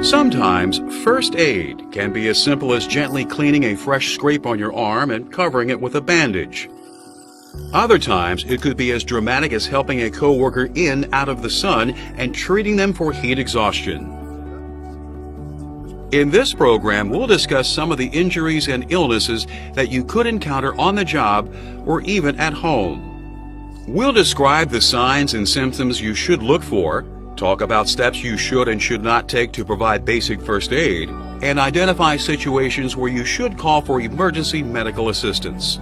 Sometimes first aid can be as simple as gently cleaning a fresh scrape on your arm and covering it with a bandage. Other times it could be as dramatic as helping a coworker in out of the sun and treating them for heat exhaustion. In this program, we'll discuss some of the injuries and illnesses that you could encounter on the job or even at home. We'll describe the signs and symptoms you should look for, talk about steps you should and should not take to provide basic first aid, and identify situations where you should call for emergency medical assistance.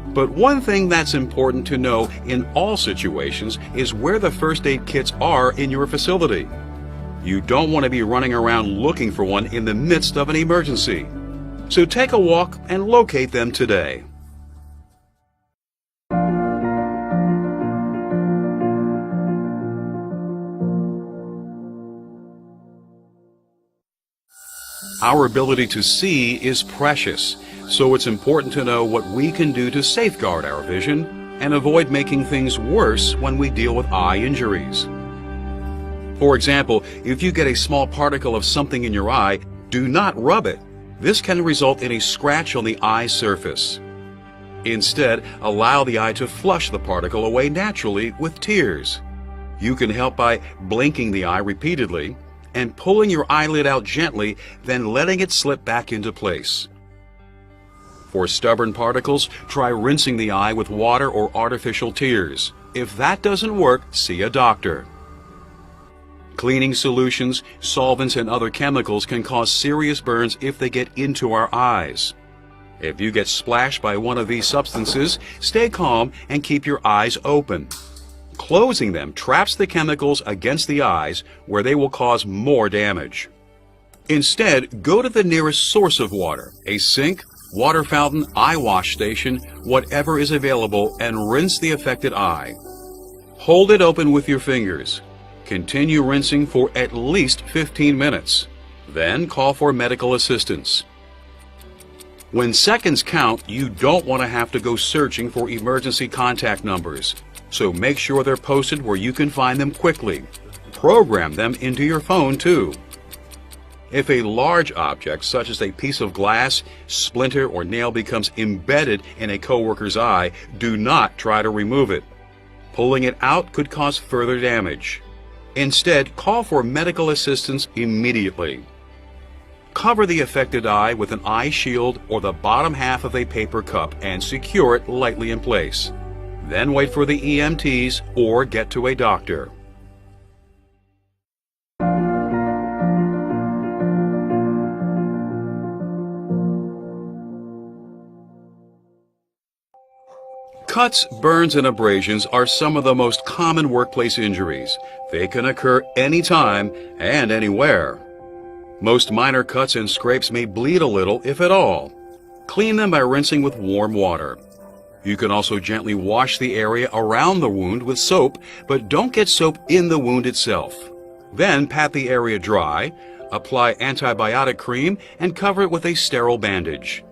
But one thing that's important to know in all situations is where the first aid kits are in your facility. You don't want to be running around looking for one in the midst of an emergency. So take a walk and locate them today. Our ability to see is precious, so it's important to know what we can do to safeguard our vision and avoid making things worse when we deal with eye injuries. For example, if you get a small particle of something in your eye, do not rub it. This can result in a scratch on the eye surface. Instead, allow the eye to flush the particle away naturally with tears. You can help by blinking the eye repeatedly and pulling your eyelid out gently, then letting it slip back into place. For stubborn particles, try rinsing the eye with water or artificial tears. If that doesn't work, see a doctor. Cleaning solutions, solvents, and other chemicals can cause serious burns if they get into our eyes. If you get splashed by one of these substances, stay calm and keep your eyes open. Closing them traps the chemicals against the eyes, where they will cause more damage. Instead, go to the nearest source of water, a sink, water fountain, eye wash station, whatever is available, and rinse the affected eye. Hold it open with your fingers. Continue rinsing for at least 15 minutes. Then call for medical assistance. When seconds count, you don't want to have to go searching for emergency contact numbers, so make sure they're posted where you can find them quickly. Program them into your phone too. If a large object, such as a piece of glass, splinter, or nail becomes embedded in a coworker's eye, do not try to remove it. Pulling it out could cause further damage. Instead, call for medical assistance immediately. Cover the affected eye with an eye shield or the bottom half of a paper cup and secure it lightly in place. Then wait for the EMTs or get to a doctor. Cuts, burns, and abrasions are some of the most common workplace injuries. They can occur anytime and anywhere. Most minor cuts and scrapes may bleed a little, if at all. Clean them by rinsing with warm water. You can also gently wash the area around the wound with soap, but don't get soap in the wound itself. Then pat the area dry, apply antibiotic cream, and cover it with a sterile bandage.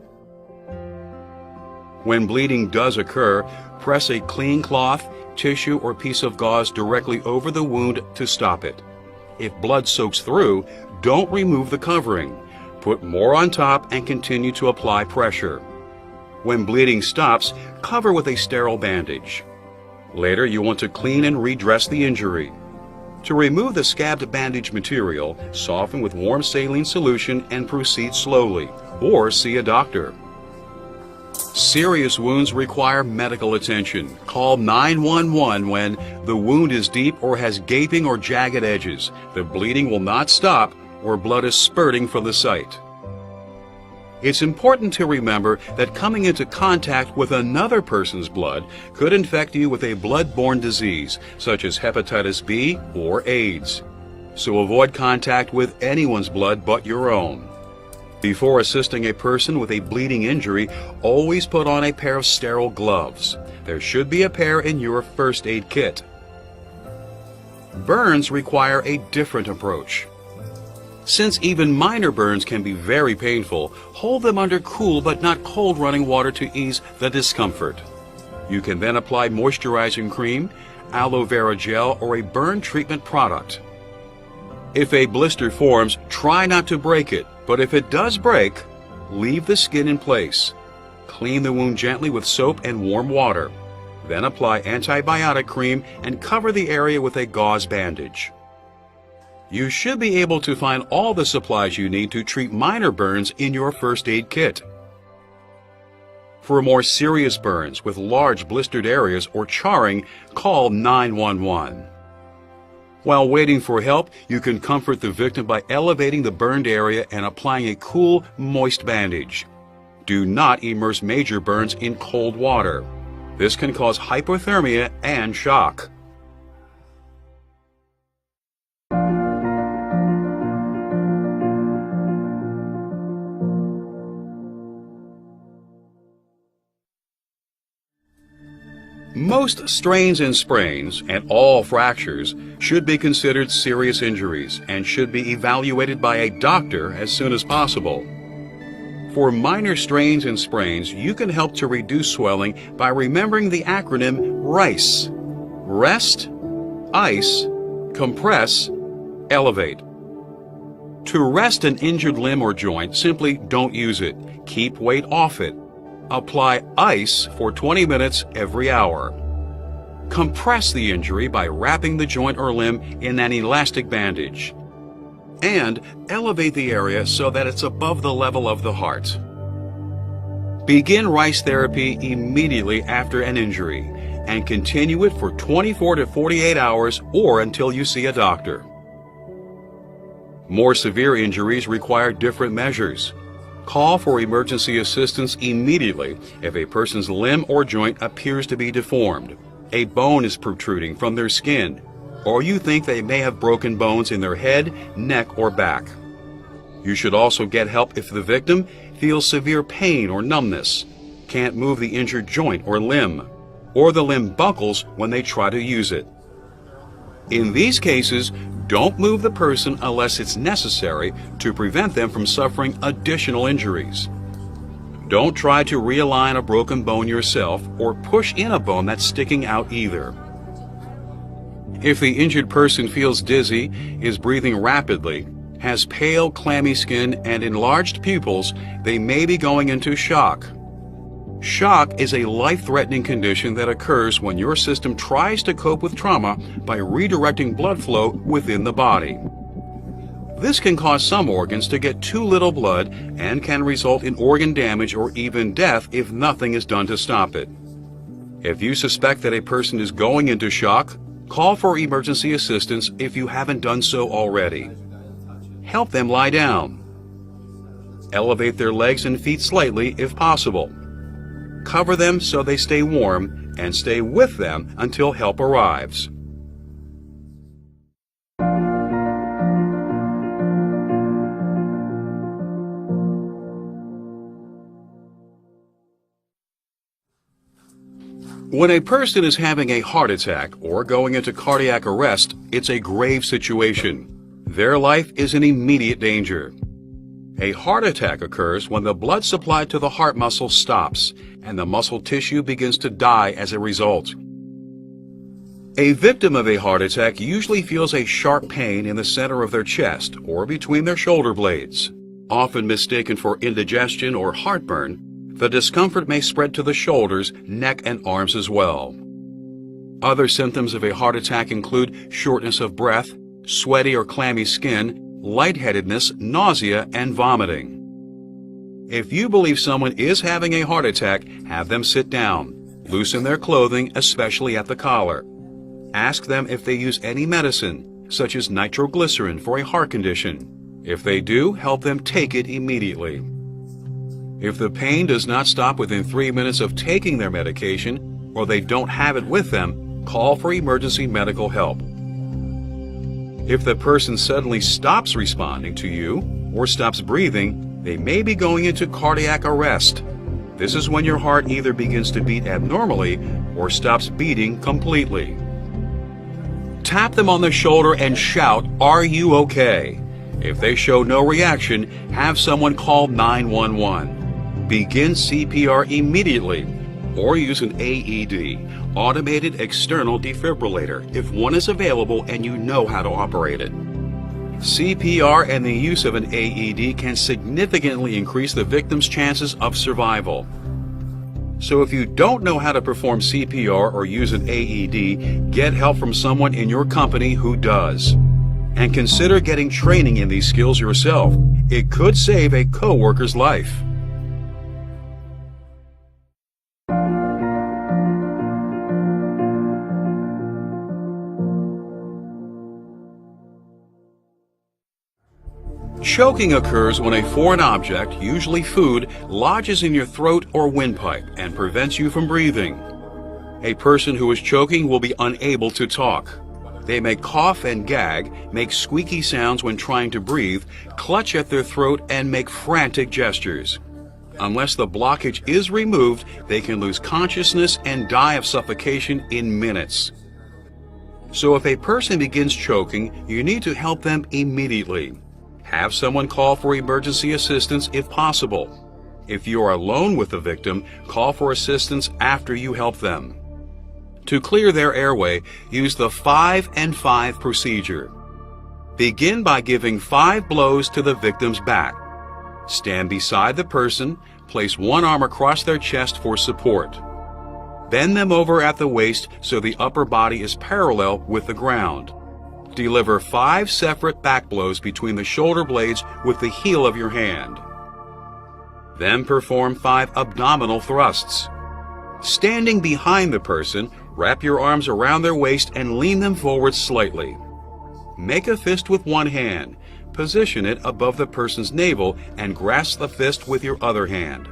When bleeding does occur, press a clean cloth, tissue, or piece of gauze directly over the wound to stop it. If blood soaks through, don't remove the covering. Put more on top and continue to apply pressure. When bleeding stops, cover with a sterile bandage. Later, you want to clean and redress the injury. To remove the scabbed bandage material, soften with warm saline solution and proceed slowly, or see a doctor. Serious wounds require medical attention. Call 911 when the wound is deep or has gaping or jagged edges, the bleeding will not stop, or blood is spurting from the site. It's important to remember that coming into contact with another person's blood could infect you with a blood-borne disease, such as hepatitis B or AIDS. So avoid contact with anyone's blood but your own. Before assisting a person with a bleeding injury, always put on a pair of sterile gloves. There should be a pair in your first aid kit. Burns require a different approach. Since even minor burns can be very painful, hold them under cool but not cold running water to ease the discomfort. You can then apply moisturizing cream, aloe vera gel, or a burn treatment product. If a blister forms, try not to break it, but if it does break, leave the skin in place. Clean the wound gently with soap and warm water. Then apply antibiotic cream and cover the area with a gauze bandage. You should be able to find all the supplies you need to treat minor burns in your first aid kit. For more serious burns with large blistered areas or charring, call 911. While waiting for help, you can comfort the victim by elevating the burned area and applying a cool, moist bandage. Do not immerse major burns in cold water. This can cause hypothermia and shock. Most strains and sprains and all fractures should be considered serious injuries and should be evaluated by a doctor as soon as possible. For minor strains and sprains, you can help to reduce swelling by remembering the acronym RICE. Rest, ice, compress, elevate. To rest an injured limb or joint, simply don't use it. Keep weight off it. Apply ice for 20 minutes every hour. Compress the injury by wrapping the joint or limb in an elastic bandage. And elevate the area so that it's above the level of the heart. Begin RICE therapy immediately after an injury and continue it for 24 to 48 hours or until you see a doctor. More severe injuries require different measures. Call for emergency assistance immediately if a person's limb or joint appears to be deformed, a bone is protruding from their skin, or you think they may have broken bones in their head, neck, or back. You should also get help if the victim feels severe pain or numbness, can't move the injured joint or limb, or the limb buckles when they try to use it. In these cases, don't move the person unless it's necessary to prevent them from suffering additional injuries. Don't try to realign a broken bone yourself or push in a bone that's sticking out either. If the injured person feels dizzy, is breathing rapidly, has pale, clammy skin, and enlarged pupils, they may be going into shock. Shock is a life-threatening condition that occurs when your system tries to cope with trauma by redirecting blood flow within the body. This can cause some organs to get too little blood and can result in organ damage or even death if nothing is done to stop it. If you suspect that a person is going into shock, call for emergency assistance if you haven't done so already. Help them lie down. Elevate their legs and feet slightly if possible. Cover them so they stay warm and stay with them until help arrives. When a person is having a heart attack or going into cardiac arrest, it's a grave situation. Their life is in immediate danger. A heart attack occurs when the blood supply to the heart muscle stops and the muscle tissue begins to die as a result. A victim of a heart attack usually feels a sharp pain in the center of their chest or between their shoulder blades. Often mistaken for indigestion or heartburn, the discomfort may spread to the shoulders, neck, and arms as well. Other symptoms of a heart attack include shortness of breath, sweaty or clammy skin, lightheadedness, nausea, and vomiting. If you believe someone is having a heart attack, have them sit down. Loosen their clothing, especially at the collar. Ask them if they use any medicine, such as nitroglycerin for a heart condition. If they do, help them take it immediately. If the pain does not stop within 3 minutes of taking their medication, or they don't have it with them, call for emergency medical help. If the person suddenly stops responding to you or stops breathing, they may be going into cardiac arrest. This is when your heart either begins to beat abnormally or stops beating completely. Tap them on the shoulder and shout, "Are you okay?" If they show no reaction, have someone call 911. Begin CPR immediately or use an AED, automated external defibrillator, if one is available and you know how to operate it. CPR and the use of an AED can significantly increase the victim's chances of survival. So if you don't know how to perform CPR or use an AED, get help from someone in your company who does. And consider getting training in these skills yourself. It could save a coworker's life. Choking occurs when a foreign object, usually food, lodges in your throat or windpipe and prevents you from breathing. A person who is choking will be unable to talk. They may cough and gag, make squeaky sounds when trying to breathe, clutch at their throat, and make frantic gestures. Unless the blockage is removed, they can lose consciousness and die of suffocation in minutes. So if a person begins choking, you need to help them immediately. Have someone call for emergency assistance if possible. If you are alone with the victim, call for assistance after you help them. To clear their airway, use the 5 and 5 procedure. Begin by giving 5 blows to the victim's back. Stand beside the person, place one arm across their chest for support. Bend them over at the waist so the upper body is parallel with the ground. Deliver 5 separate back blows between the shoulder blades with the heel of your hand. Then perform 5 abdominal thrusts. Standing behind the person, wrap your arms around their waist and lean them forward slightly. Make a fist with one hand. Position it above the person's navel and grasp the fist with your other hand.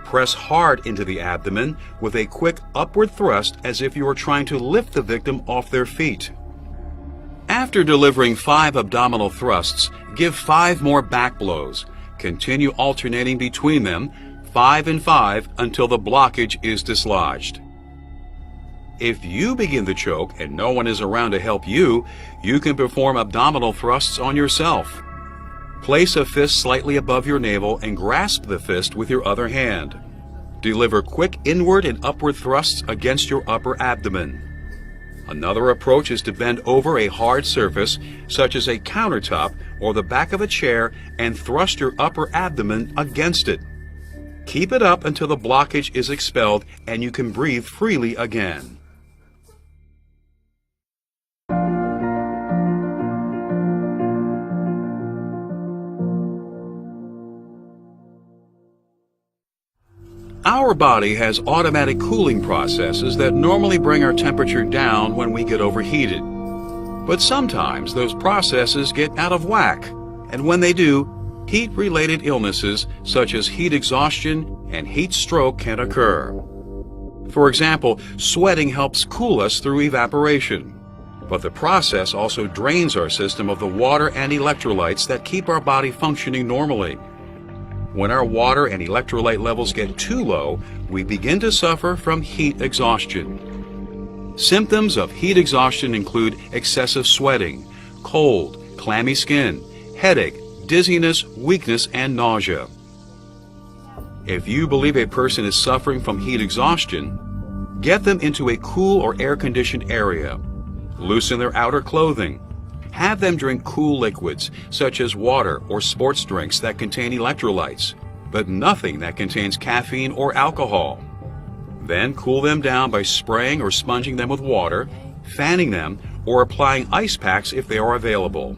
Press hard into the abdomen with a quick upward thrust as if you are trying to lift the victim off their feet. After delivering 5 abdominal thrusts, give 5 more back blows. Continue alternating between them, 5 and 5, until the blockage is dislodged. If you begin the choke and no one is around to help you, you can perform abdominal thrusts on yourself. Place a fist slightly above your navel and grasp the fist with your other hand. Deliver quick inward and upward thrusts against your upper abdomen. Another approach is to bend over a hard surface, such as a countertop or the back of a chair, and thrust your upper abdomen against it. Keep it up until the blockage is expelled and you can breathe freely again. Our body has automatic cooling processes that normally bring our temperature down when we get overheated. But sometimes those processes get out of whack, and when they do, heat-related illnesses such as heat exhaustion and heat stroke can occur. For example, sweating helps cool us through evaporation, but the process also drains our system of the water and electrolytes that keep our body functioning normally. When our water and electrolyte levels get too low, we begin to suffer from heat exhaustion. Symptoms of heat exhaustion include excessive sweating, cold, clammy skin, headache, dizziness, weakness, and nausea. If you believe a person is suffering from heat exhaustion, get them into a cool or air-conditioned area. Loosen their outer clothing. Have them drink cool liquids, such as water or sports drinks that contain electrolytes, but nothing that contains caffeine or alcohol. Then cool them down by spraying or sponging them with water, fanning them, or applying ice packs if they are available.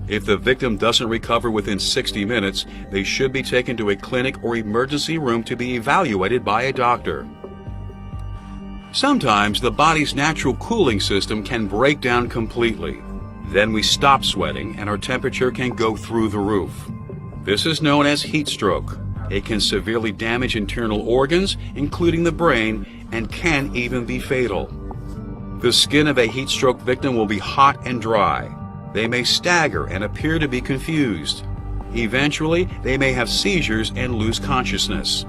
If the victim doesn't recover within 60 minutes, they should be taken to a clinic or emergency room to be evaluated by a doctor. Sometimes the body's natural cooling system can break down completely. Then we stop sweating and our temperature can go through the roof. This is known as heat stroke. It can severely damage internal organs, including the brain, and can even be fatal. The skin of a heat stroke victim will be hot and dry. They may stagger and appear to be confused. Eventually, they may have seizures and lose consciousness.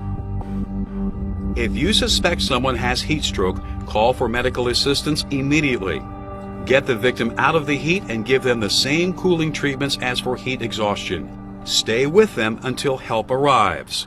If you suspect someone has heat stroke, call for medical assistance immediately. Get the victim out of the heat and give them the same cooling treatments as for heat exhaustion. Stay with them until help arrives.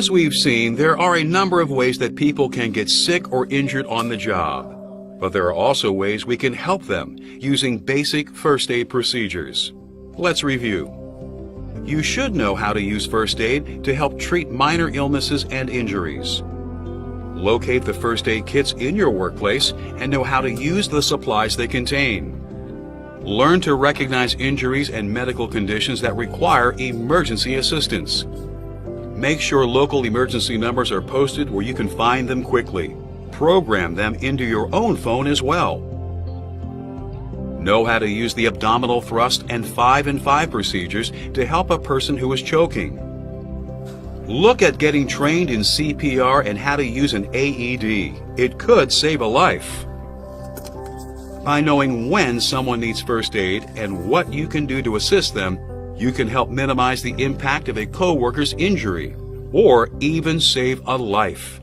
As we've seen, there are a number of ways that people can get sick or injured on the job. But there are also ways we can help them using basic first aid procedures. Let's review. You should know how to use first aid to help treat minor illnesses and injuries. Locate the first aid kits in your workplace and know how to use the supplies they contain. Learn to recognize injuries and medical conditions that require emergency assistance. Make sure local emergency numbers are posted where you can find them quickly. Program them into your own phone as well. Know how to use the abdominal thrust and 5 and 5 procedures to help a person who is choking. Look at getting trained in CPR and how to use an AED. It could save a life. By knowing when someone needs first aid and what you can do to assist them, you can help minimize the impact of a coworker's injury or even save a life.